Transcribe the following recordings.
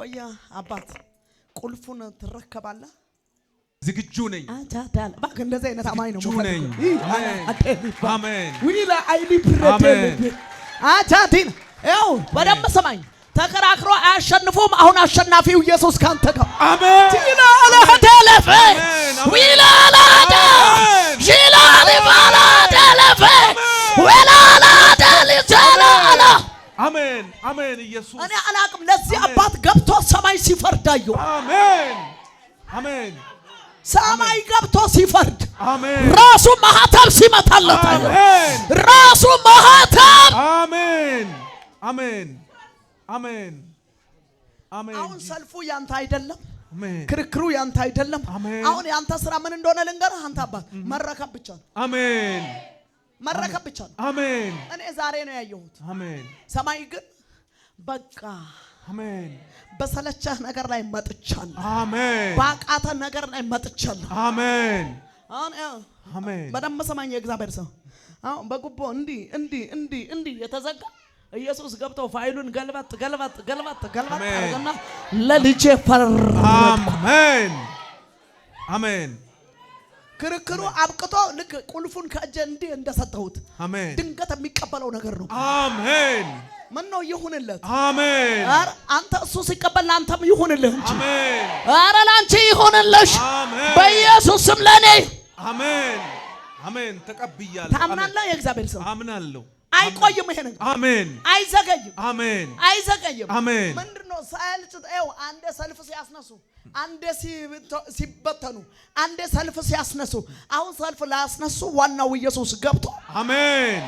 ቆያ አባት ቁልፉን ትረከባለህ ዝግጁ ነኝ አታታል ባክ እንደዚህ አይነት አማኝ ነው ነኝ አሜን ዊላ አይሊ ፕሬቴል አታቲን ያው በደም ሰማኝ ተከራክሮ አያሸንፉም አሁን አሸናፊው ኢየሱስ ካንተ ጋር አሜን ቲና አላተለፈ ዊላ አላዳ ጂላ ሊባላ ተለፈ ወላ አላዳሊታላ አሜን አሜን ኢየሱስ እኔ አላቅም ለዚህ አባት ገብቶ ሰማይ ሲፈርዳዩ አሜን አሜን ሰማይ ገብቶ ሲፈርድ አሜን ራሱ ማህተም ሲመታለት አሜን ራሱ ማህተም አሜን አሜን አሜን አሜን አሁን ሰልፉ ያንተ አይደለም አሜን ክርክሩ ያንተ አይደለም አሁን ያንተ ስራ ምን እንደሆነ ልንገርህ አንተ አባት መረከብ ብቻ ነው አሜን መረከብ ብቻ ነው አሜን እኔ ዛሬ ነው ያየሁት አሜን ሰማይ ግን በቃ አሜን በሰለቸህ ነገር ላይ መጥቻለሁ አሜን ባቃተ ነገር ላይ መጥቻለሁ አሜን አሁን አሜን በደም ሰማኝ የእግዚአብሔር ሰው አሁን በጉቦ እንዲ የተዘጋ ኢየሱስ ገብቶ ፋይሉን ገልበጥ አረጋና ለልጄ ፈረደ አሜን አሜን ክርክሩ አብቅቶ ልክ ቁልፉን ከእጄ እንዲ እንደሰጠሁት አሜን ድንገት የሚቀበለው ነገር ነው አሜን ምን ነው ይሁንለት አሜን አንተ እሱ ሲቀበል አንተም ይሁንልህ እንጂ አሜን አረ ላንቺ ይሁንልሽ አሜን በኢየሱስ ስም ለኔ አሜን አሜን ተቀብያለሁ ታምናለህ የእግዚአብሔር ሰው አምናለሁ አይቆይም ይሄ ነገር አሜን አይዘገይም አሜን ምንድነው ሳልጭው አንዴ ሰልፍ ሲያስነሱ አንዴ ሲበተኑ አንዴ ሰልፍ ሲያስነሱ አሁን ሰልፍ ላስነሱ ዋናው ኢየሱስ ገብቶ አሜን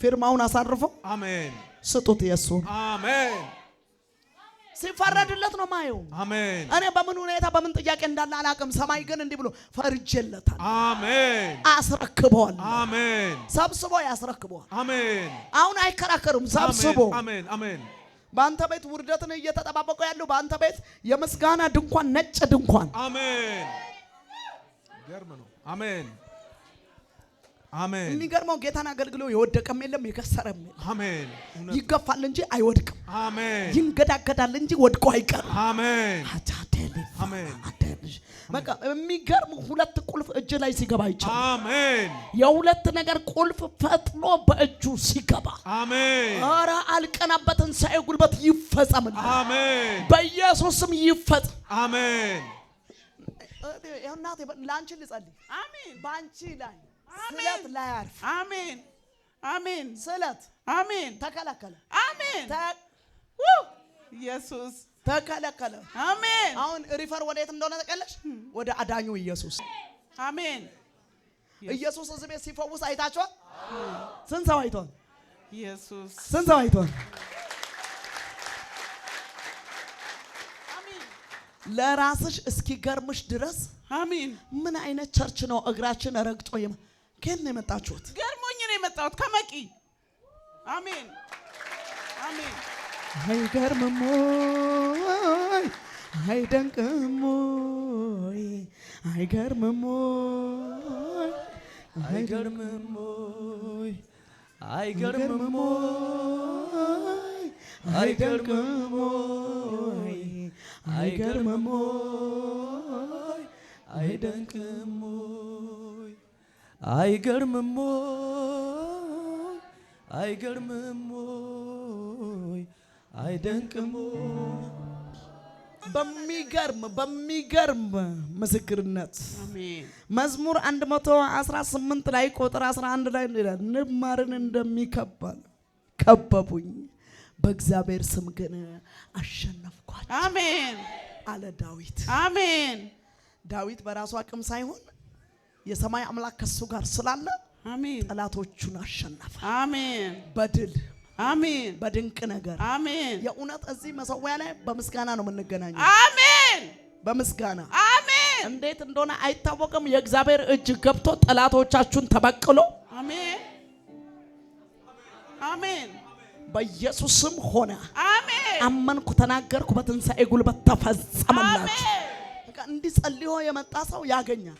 ፊርማውን አሳርፎ አሜን ስጡት ኢየሱስ አሜን ሲፈረድለት ነው ማየው አሜን እኔ በምን ሁኔታ በምን ጥያቄ እንዳለ አላቅም ሰማይ ግን እንዲህ ብሎ ፈርጀለታል አሜን አስረክበዋል አሜን ሰብስቦ ያስረክበዋል አሜን አሁን አይከራከሩም ሰብስቦ አሜን አሜን ባንተ ቤት ውርደትን እየተጠባበቁ ያሉ ባንተ ቤት የምስጋና ድንኳን ነጭ ድንኳን አሜን ገርም ነው አሜን አሜን የሚገርመው ጌታን አገልግሎ የወደቀም የለም የከሰረም የለም አሜን ይገፋል እንጂ አይወድቅም አሜን ይንገዳገዳል እንጂ ወድቆ አይቀርም አሜን አታደል አሜን በቃ የሚገርም ሁለት ቁልፍ እጅ ላይ ሲገባ ይቻላል አሜን የሁለት ነገር ቁልፍ ፈጥኖ በእጁ ሲገባ አሜን አራ አልቀናበትን ሳይጉልበት ይፈጸምልህ አሜን በኢየሱስ ስም ይፈጸም አሜን እናቴ ላንቺ ልጸልይ አሜን ባንቺ ላይ ስለት ላይ አርፍ አሜን አሜን ስለት አሜን ተከለከለ አሜን ኢየሱስ ተከለከለ አሜን አሁን ሪፈር ወዴት እንደሆነ ተቀለሽ ወደ አዳኙ ኢየሱስ አሜን ኢየሱስ እዚህ ቤት ሲፈውስ አይታችኋል ስንት ሰው አይቷል ኢየሱስ ስንት ሰው አይቷል አሜን ለራስሽ እስኪገርምሽ ድረስ አሜን ምን አይነት ቸርች ነው እግራችን ረግጦ ከነ የመጣችሁት ገርሞኝ ነው የመጣሁት ከመቂ አሜን አሜን አይገርምም ወይ አይደንቅም ወይ አይገርምም ወይ አይገርምም ወይ አይገርምም ወይ አይደንቅም ወይ አይገርምም ወይ አይደንቅም ወይ አይገርምም ወይ አይገርምም ወይ አይደንቅም በሚገርም ምስክርነት አሜን መዝሙር 118 ላይ ቁጥር 11 ላይ ንማርን እንደሚከባል ከበቡኝ በእግዚአብሔር ስም ግን አሸነፍኳቸው አሜን አለ ዳዊት አሜን ዳዊት በራሱ አቅም ሳይሆን የሰማይ አምላክ ከሱ ጋር ስላለ አሜን ጠላቶቹን አሸነፈ አሜን በድል አሜን በድንቅ ነገር አሜን የኡነት እዚህ መሰዊያ ላይ በምስጋና ነው የምንገናኘው አሜን በምስጋና አሜን እንዴት እንደሆነ አይታወቅም የእግዚአብሔር እጅ ገብቶ ጠላቶቻችሁን ተበቅሎ አሜን አሜን በኢየሱስ ስም ሆነ አሜን አመንኩ ተናገርኩ በትንሣኤ ጉልበት ተፈጸመላችሁ በቃ እንዲህ ጸልዮ የመጣ ሰው ያገኛል